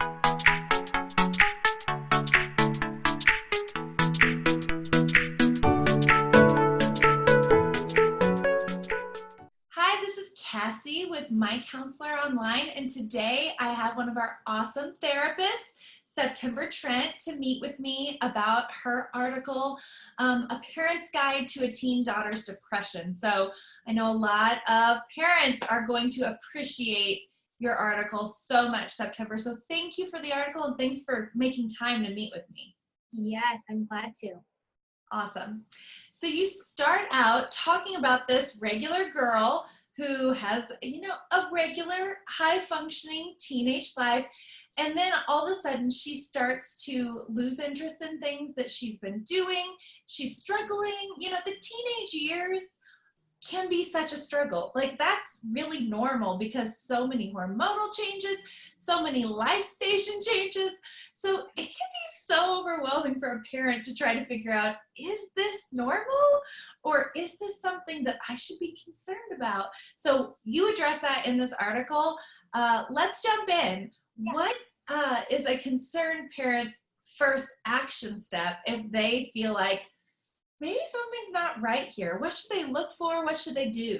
Hi, this is Cassie with MyCounselor.Online, and today I have one of our awesome therapists, September Trent, to meet with me about her article, A Parent's Guide to a Teen Daughter's Depression. So I know a lot of parents are going to appreciate your article so much, September. So thank you for the article, and thanks for making time to meet with me. Yes, I'm glad to. Awesome. So you start out talking about this regular girl who has, a regular high-functioning teenage life, and then all of a sudden she starts to lose interest in things that she's been doing. She's struggling. The teenage years can be such a struggle. Like, that's really normal because so many hormonal changes, so many life station changes. So it can be so overwhelming for a parent to try to figure out, is this normal or is this something that I should be concerned about? So you address that in this article. Let's jump in. Yeah. What is a concerned parent's first action step if they feel like maybe something's not right here? What should they look for? What should they do?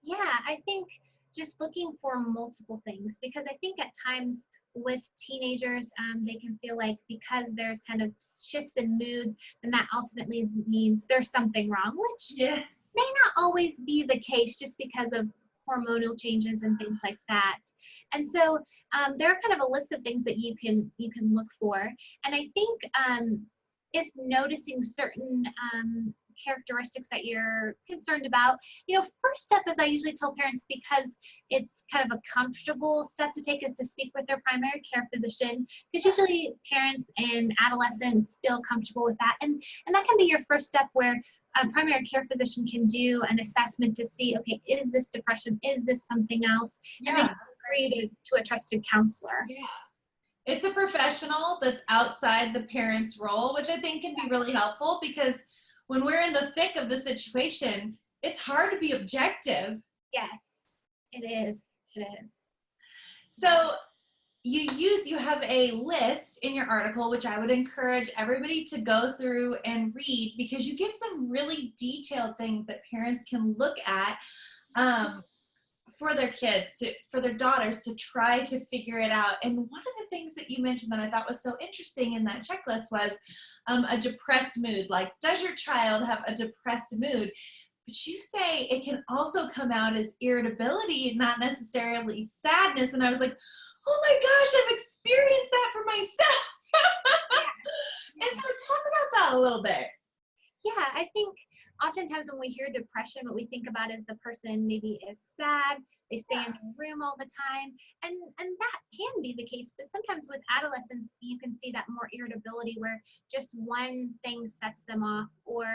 Yeah, I think just looking for multiple things, because I think at times with teenagers, they can feel like because there's kind of shifts in moods, then that ultimately means there's something wrong, which Yes. may not always be the case just because of hormonal changes and things like that. And so there are kind of a list of things that you can look for. And I think if noticing certain characteristics that you're concerned about, first step, as I usually tell parents, because it's kind of a comfortable step to take, is to speak with their primary care physician, because usually parents and adolescents feel comfortable with that. And that can be your first step, where a primary care physician can do an assessment to see, okay, is this depression? Is this something else? Yeah. And then refer you to a trusted counselor. Yeah. It's a professional that's outside the parent's role, which I think can be really helpful, because when we're in the thick of the situation, it's hard to be objective. Yes, it is. It is. So you have a list in your article, which I would encourage everybody to go through and read, because you give some really detailed things that parents can look at for their kids, for their daughters, to try to figure it out. And one of the things that you mentioned that I thought was so interesting in that checklist was a depressed mood. Like, does your child have a depressed mood? But you say it can also come out as irritability, not necessarily sadness. And I was like, oh my gosh, I've experienced that for myself. Yeah. And so talk about that a little bit. Yeah, I think oftentimes when we hear depression, what we think about is the person maybe is sad, they stay in their room all the time, and that can be the case. But sometimes with adolescents, you can see that more irritability, where just one thing sets them off, or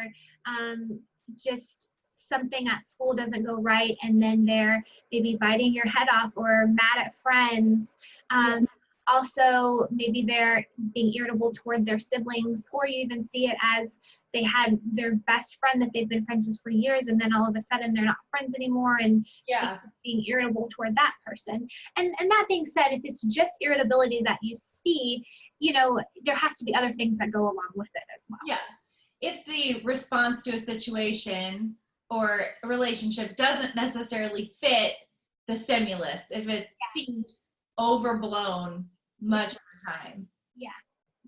just something at school doesn't go right, and then they're maybe biting your head off or mad at friends. Also, maybe they're being irritable toward their siblings, or you even see it as they had their best friend that they've been friends with for years, and then all of a sudden they're not friends anymore, and she's being irritable toward that person. And that being said, if it's just irritability that you see, there has to be other things that go along with it as well. Yeah. If the response to a situation or a relationship doesn't necessarily fit the stimulus, if it seems overblown much of the time. Yeah,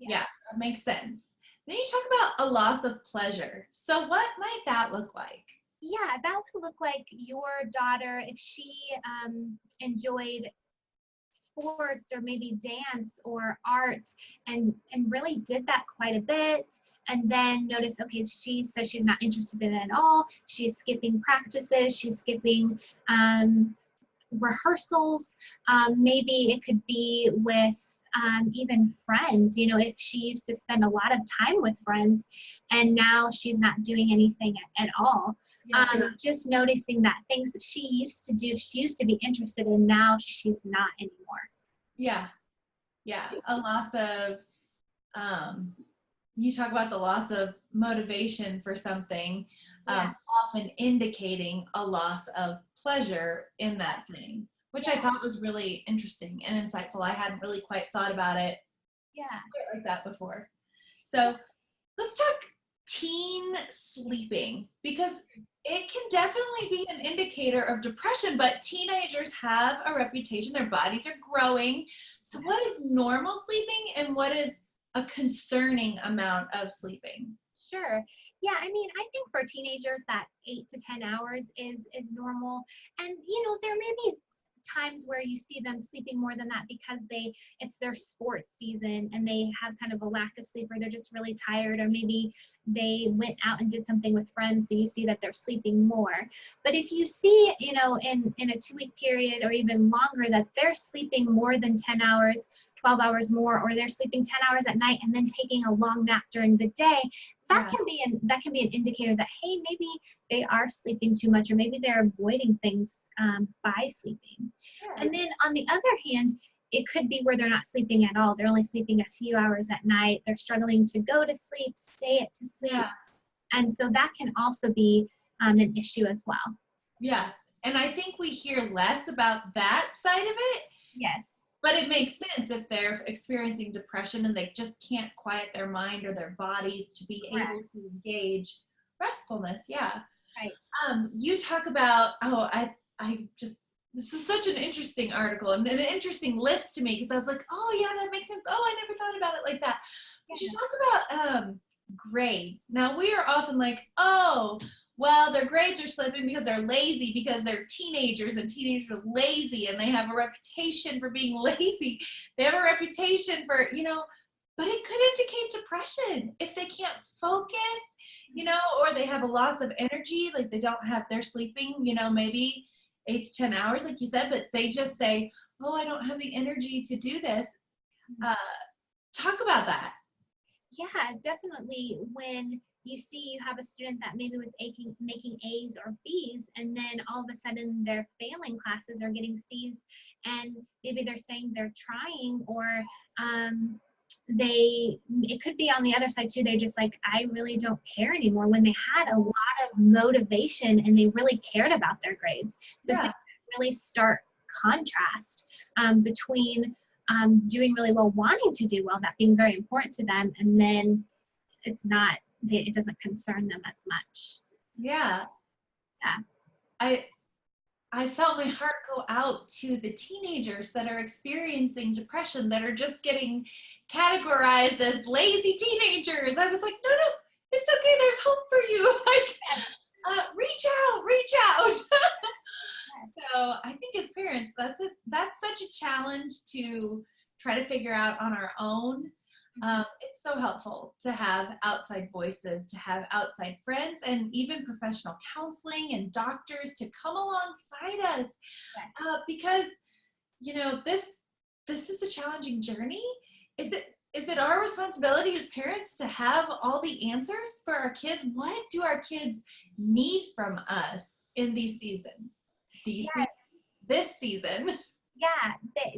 that makes sense. Then you talk about a loss of pleasure. So what might that look like? Yeah, that would look like your daughter, if she enjoyed sports or maybe dance or art, and really did that quite a bit, and then notice, okay, she says she's not interested in it at all. She's skipping practices, she's skipping rehearsals. Maybe it could be with even friends. If she used to spend a lot of time with friends and now she's not doing anything at all. Just noticing that things that she used to do, she used to be interested in, now she's not anymore. Yeah. A loss of, you talk about the loss of motivation for something, often indicating a loss of pleasure in that thing, which I thought was really interesting and insightful. I hadn't really quite thought about it like that before. So let's talk teen sleeping, because it can definitely be an indicator of depression, but teenagers have a reputation. Their bodies are growing. So what is normal sleeping and what is a concerning amount of sleeping? Sure. Yeah, I mean, I think for teenagers that 8 to 10 hours is normal. And there may be times where you see them sleeping more than that because it's their sports season and they have kind of a lack of sleep, or they're just really tired, or maybe they went out and did something with friends, so you see that they're sleeping more. But if you see, in a 2-week period or even longer, that they're sleeping more than 10 hours, 12 hours more, or they're sleeping 10 hours at night and then taking a long nap during the day, that can be an indicator that, hey, maybe they are sleeping too much, or maybe they're avoiding things by sleeping. And then on the other hand, it could be where they're not sleeping at all. They're only sleeping a few hours at night. They're struggling to go to sleep, stay to sleep. And so that can also be an issue as well. Yeah. And I think we hear less about that side of it. Yes. But it makes sense if they're experiencing depression and they just can't quiet their mind or their bodies to be able to engage restfulness. Yeah. Right. You talk about, this is such an interesting article and an interesting list to me, because I was like, oh yeah, that makes sense. Oh, I never thought about it like that. But you talk about grades. Now we are often like, oh, well, their grades are slipping because they're lazy, because they're teenagers, and teenagers are lazy and they have a reputation for being lazy. They have a reputation for, but it could indicate depression if they can't focus, or they have a loss of energy, like they're sleeping, maybe 8 to 10 hours, like you said, but they just say, oh, I don't have the energy to do this. Talk about that. Yeah, definitely. When you see you have a student that maybe was making A's or B's, and then all of a sudden they're failing classes or getting C's, and maybe they're saying they're trying, or it could be on the other side too. They're just like, I really don't care anymore, when they had a lot of motivation and they really cared about their grades. So it's a really stark contrast between doing really well, wanting to do well, that being very important to them, and then it doesn't concern them as much. Yeah. I felt my heart go out to the teenagers that are experiencing depression, that are just getting categorized as lazy teenagers. I was like, no, it's okay. There's hope for you. Like, reach out. So I think as parents, that's such a challenge to try to figure out on our own. It's so helpful to have outside voices, to have outside friends, and even professional counseling and doctors to come alongside us, because this is a challenging journey. Is it our responsibility as parents to have all the answers for our kids? What do our kids need from us in this season? Yeah,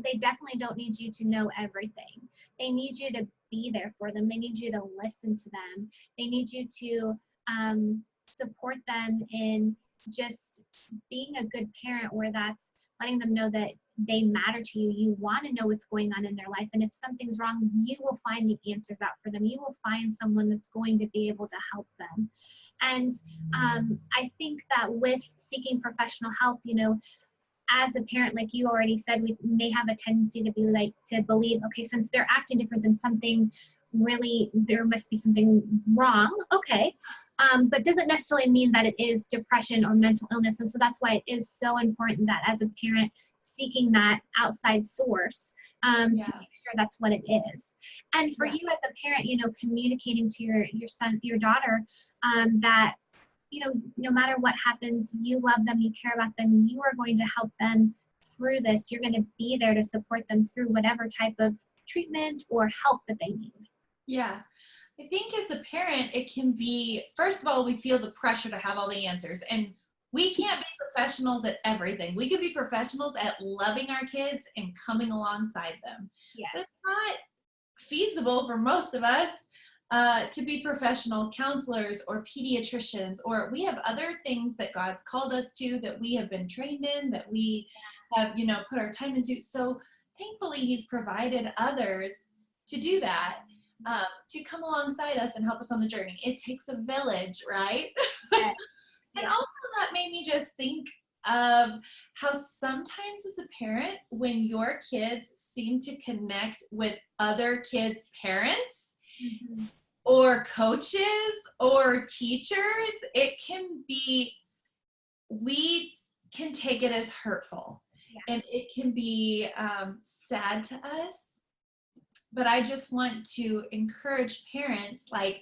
they definitely don't need you to know everything. They need you to be there for them. They need you to listen to them. They need you to support them in just being a good parent, where that's letting them know that they matter to you. You want to know what's going on in their life. And if something's wrong, you will find the answers out for them. You will find someone that's going to be able to help them. And I think that with seeking professional help, as a parent, like you already said, we may have a tendency to believe, okay, since they're acting different, than something really, there must be something wrong. Okay. But doesn't necessarily mean that it is depression or mental illness. And so that's why it is so important that as a parent, seeking that outside source to make sure that's what it is. And for you as a parent, communicating to your son, your daughter, that no matter what happens, you love them, you care about them, you are going to help them through this. You're going to be there to support them through whatever type of treatment or help that they need. Yeah. I think as a parent, it can be, first of all, we feel the pressure to have all the answers, and we can't be professionals at everything. We can be professionals at loving our kids and coming alongside them. Yes. But it's not feasible for most of us to be professional counselors or pediatricians, or we have other things that God's called us to, that we have been trained in, that we have, put our time into. So thankfully he's provided others to do that, to come alongside us and help us on the journey. It takes a village, right? Yes. And Yes. also that made me just think of how sometimes as a parent, when your kids seem to connect with other kids' parents, Mm-hmm. or coaches or teachers, we can take it as hurtful. Yeah. And it can be sad to us. But I just want to encourage parents, like,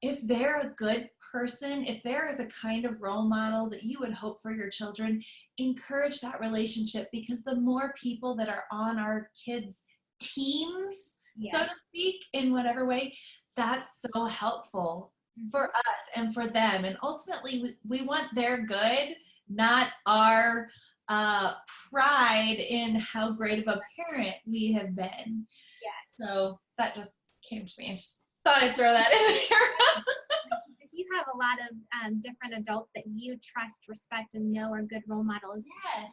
if they're a good person, if they're the kind of role model that you would hope for your children, encourage that relationship, because the more people that are on our kids' teams, so to speak, in whatever way, that's so helpful for us and for them. And ultimately, we want their good, not our pride in how great of a parent we have been. Yes. So that just came to me. I just thought I'd throw that in there. If you have a lot of different adults that you trust, respect, and know are good role models, Yes.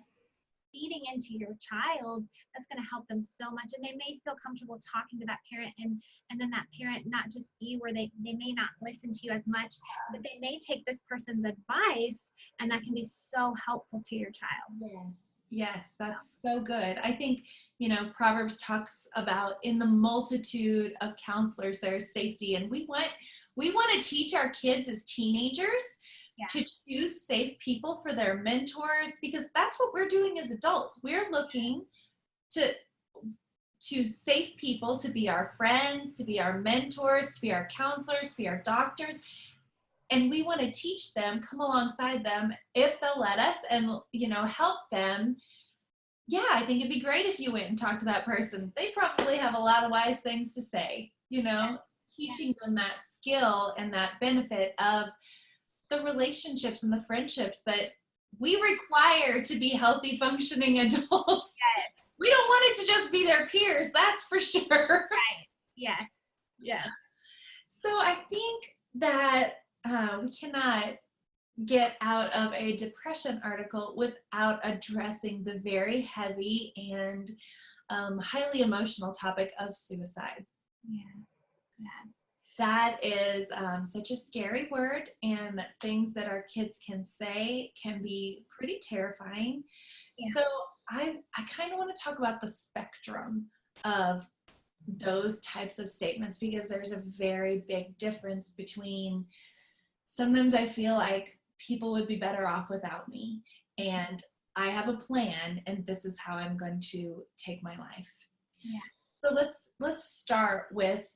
feeding into your child, that's going to help them so much. And they may feel comfortable talking to that parent, and then that parent, not just you, where they may not listen to you as much, but they may take this person's advice, and that can be so helpful to your child. Yes. Yes, that's so good. I think, Proverbs talks about, in the multitude of counselors, there's safety. And we want to teach our kids as teenagers to choose safe people for their mentors, because that's what we're doing as adults. We're looking to safe people to be our friends, to be our mentors, to be our counselors, to be our doctors. And we want to teach them, come alongside them if they'll let us, and, help them. Yeah, I think it'd be great if you went and talked to that person. They probably have a lot of wise things to say, teaching them that skill and that benefit of the relationships and the friendships that we require to be healthy, functioning adults. Yes. We don't want it to just be their peers, that's for sure. Right. Yes. Yes. So I think that we cannot get out of a depression article without addressing the very heavy and highly emotional topic of suicide. Yeah. That is such a scary word, and things that our kids can say can be pretty terrifying. Yeah. So I kind of want to talk about the spectrum of those types of statements, because there's a very big difference between, sometimes I feel like people would be better off without me, and I have a plan, and this is how I'm going to take my life. Yeah. So let's start with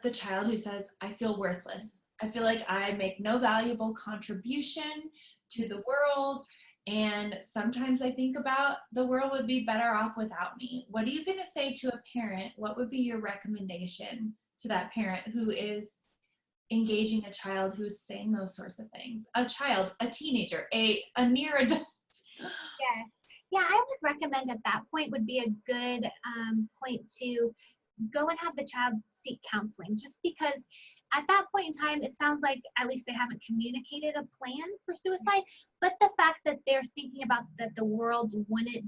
the child who says, I feel worthless. I feel like I make no valuable contribution to the world, and sometimes I think about the world would be better off without me. What are you going to say to a parent? What would be your recommendation to that parent who is engaging a child who's saying those sorts of things? A child, a teenager, a near adult. Yes. Yeah, I would recommend at that point would be a good point to go and have the child seek counseling, just because at that point in time, it sounds like at least they haven't communicated a plan for suicide, but the fact that they're thinking about that the world wouldn't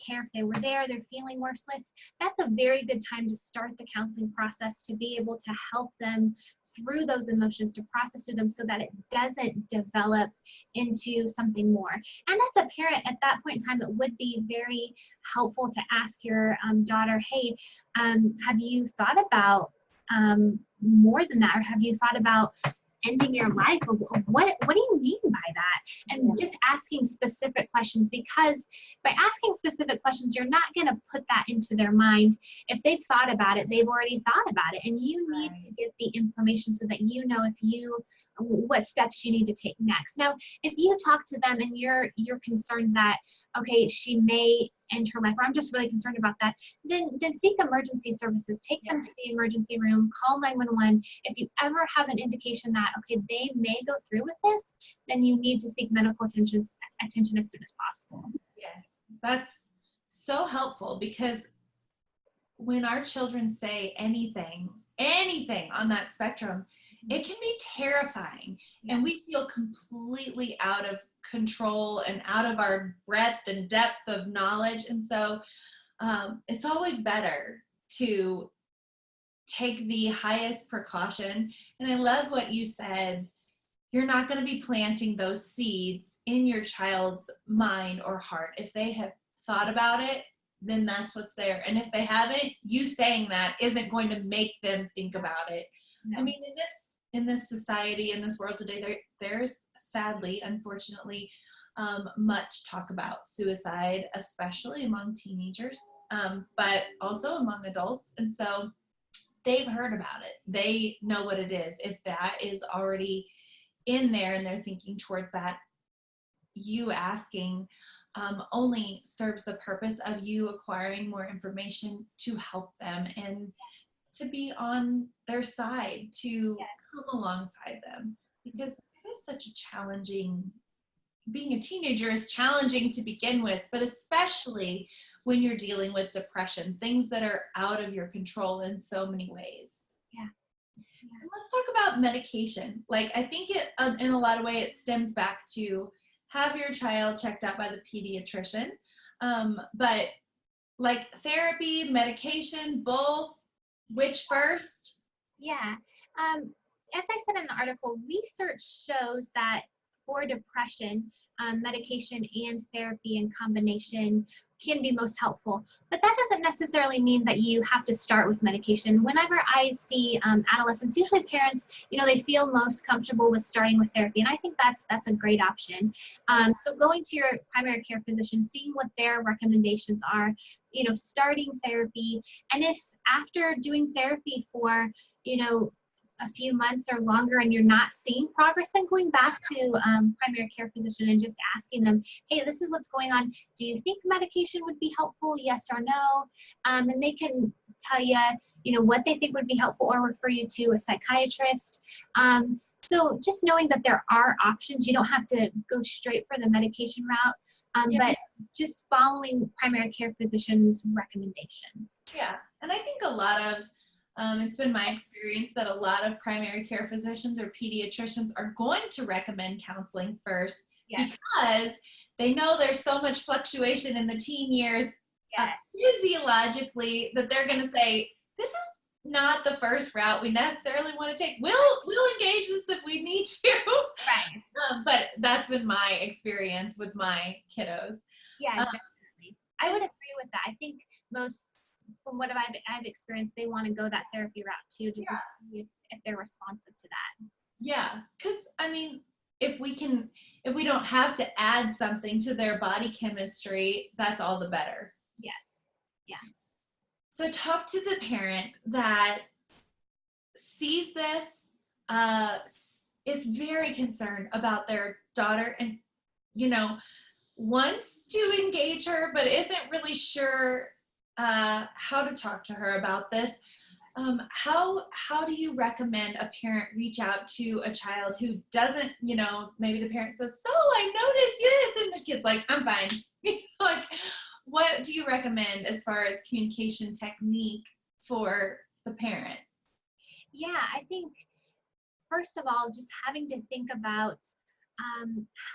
care if they were there, they're feeling worthless, that's a very good time to start the counseling process, to be able to help them through those emotions, to process through them so that it doesn't develop into something more. And as a parent at that point in time, it would be very helpful to ask your daughter, hey, have you thought about more than that, or have you thought about ending your life, or what do you mean by that? And just asking specific questions, because by asking specific questions, you're not going to put that into their mind. If they've thought about it, they've already thought about it, and you need to get the information so that you know what steps you need to take next. Now, if you talk to them and you're concerned that, okay, she may end her life, or I'm just really concerned about that, then seek emergency services. Take them to the emergency room, call 911. If you ever have an indication that, okay, they may go through with this, then you need to seek medical attention as soon as possible. Yes, that's so helpful, because when our children say anything on that spectrum, it can be terrifying. And we feel completely out of control and out of our breadth and depth of knowledge. And so it's always better to take the highest precaution. And I love what you said. You're not going to be planting those seeds in your child's mind or heart. If they have thought about it, then that's what's there. And if they haven't, you saying that isn't going to make them think about it. No. I mean, in this society, in this world today, there's sadly, unfortunately, much talk about suicide, especially among teenagers, but also among adults. And so they've heard about it. They know what it is. If that is already in there and they're thinking towards that, you asking only serves the purpose of you acquiring more information to help them and to be on their side, to come alongside them, because it is such a challenging, being a teenager is challenging to begin with, but especially when you're dealing with depression, things that are out of your control in so many ways. Yeah. And let's talk about medication. Like, I think it, in a lot of ways, it stems back to have your child checked out by the pediatrician. But like therapy, medication, both, which first? Yeah. As I said in the article, research shows that for depression, medication and therapy in combination can be most helpful. But that doesn't necessarily mean that you have to start with medication. Whenever I see adolescents, usually parents, they feel most comfortable with starting with therapy. And I think that's a great option. So going to your primary care physician, seeing what their recommendations are, starting therapy. And if after doing therapy for, a few months or longer and you're not seeing progress, then going back to primary care physician and just asking them, hey, this is what's going on. Do you think medication would be helpful? Yes or no? And they can tell you, what they think would be helpful or refer you to a psychiatrist. So just knowing that there are options, you don't have to go straight for the medication route, but just following primary care physicians' recommendations. Yeah, and I think a lot of it's been my experience that a lot of primary care physicians or pediatricians are going to recommend counseling first because they know there's so much fluctuation in the teen years physiologically that they're going to say, this is not the first route we necessarily want to take. We'll engage this if we need to. Right. But that's been my experience with my kiddos. Yeah, definitely. I would agree with that. I think most, from what I've experienced, they want to go that therapy route too, just to see if they're responsive to that. Yeah, because I mean, if we don't have to add something to their body chemistry, that's all the better. Yes. Yeah. So talk to the parent that sees this, is very concerned about their daughter and, wants to engage her, but isn't really sure how to talk to her about this. How do you recommend a parent reach out to a child who doesn't, maybe the parent says, so I noticed this, and the kid's like, I'm fine. Like, what do you recommend as far as communication technique for the parent? Yeah, I think, first of all, just having to think about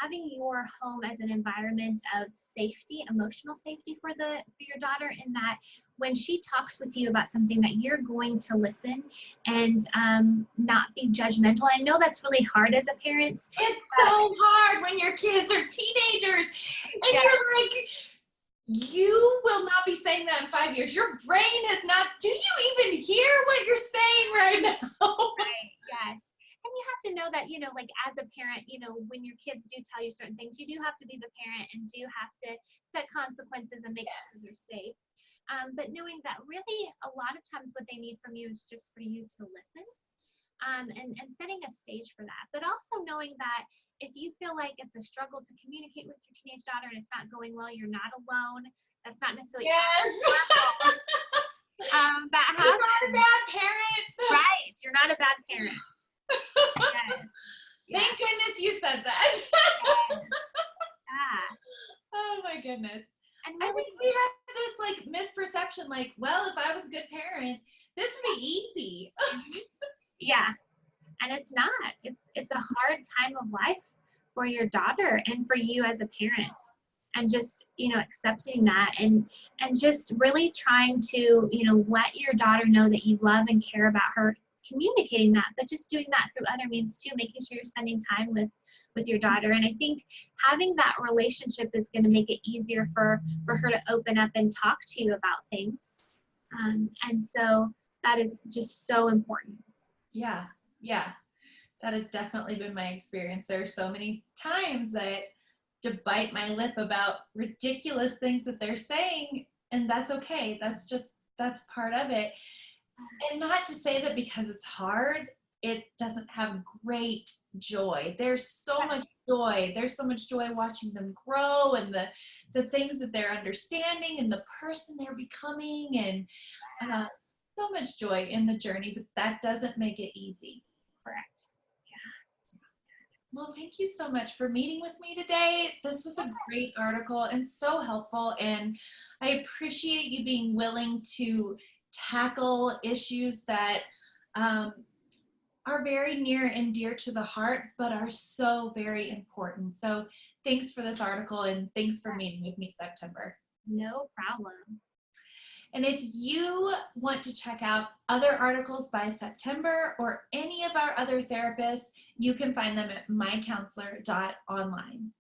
having your home as an environment of safety, emotional safety for your daughter, in that when she talks with you about something, that you're going to listen and not be judgmental. I know that's really hard as a parent. It's so hard when your kids are teenagers and you're like, you will not be saying that in 5 years. Your brain is not, do you even hear what you're saying right now? Right, yes. And you have to know that, like as a parent, when your kids do tell you certain things, you do have to be the parent and do have to set consequences and make sure they're safe. But knowing that really a lot of times what they need from you is just for you to listen, and setting a stage for that. But also knowing that if you feel like it's a struggle to communicate with your teenage daughter and it's not going well, you're not alone. That's not necessarily that happens. You're not a bad parent. Right. You're not a bad parent. Yes. Thank goodness you said that. Oh my goodness. And really, I think we have this like misperception, like, well, if I was a good parent, this would be easy. Yeah. And it's not. It's a hard time of life for your daughter and for you as a parent. And just, accepting that and just really trying to, let your daughter know that you love and care about her, communicating that, but just doing that through other means too, making sure you're spending time with your daughter. And I think having that relationship is going to make it easier for her to open up and talk to you about things. And so that is just so important. Yeah. That has definitely been my experience. There are so many times that to bite my lip about ridiculous things that they're saying, and that's okay. That's part of it. And not to say that because it's hard, it doesn't have great joy. There's so much joy. There's so much joy watching them grow and the things that they're understanding and the person they're becoming, and so much joy in the journey, but that doesn't make it easy. Correct. Well, thank you so much for meeting with me today. This was a great article and so helpful, and I appreciate you being willing to tackle issues that are very near and dear to the heart, but are so very important. So thanks for this article, and thanks for meeting with me, September. No problem. And if you want to check out other articles by September or any of our other therapists, you can find them at MyCounselor.Online.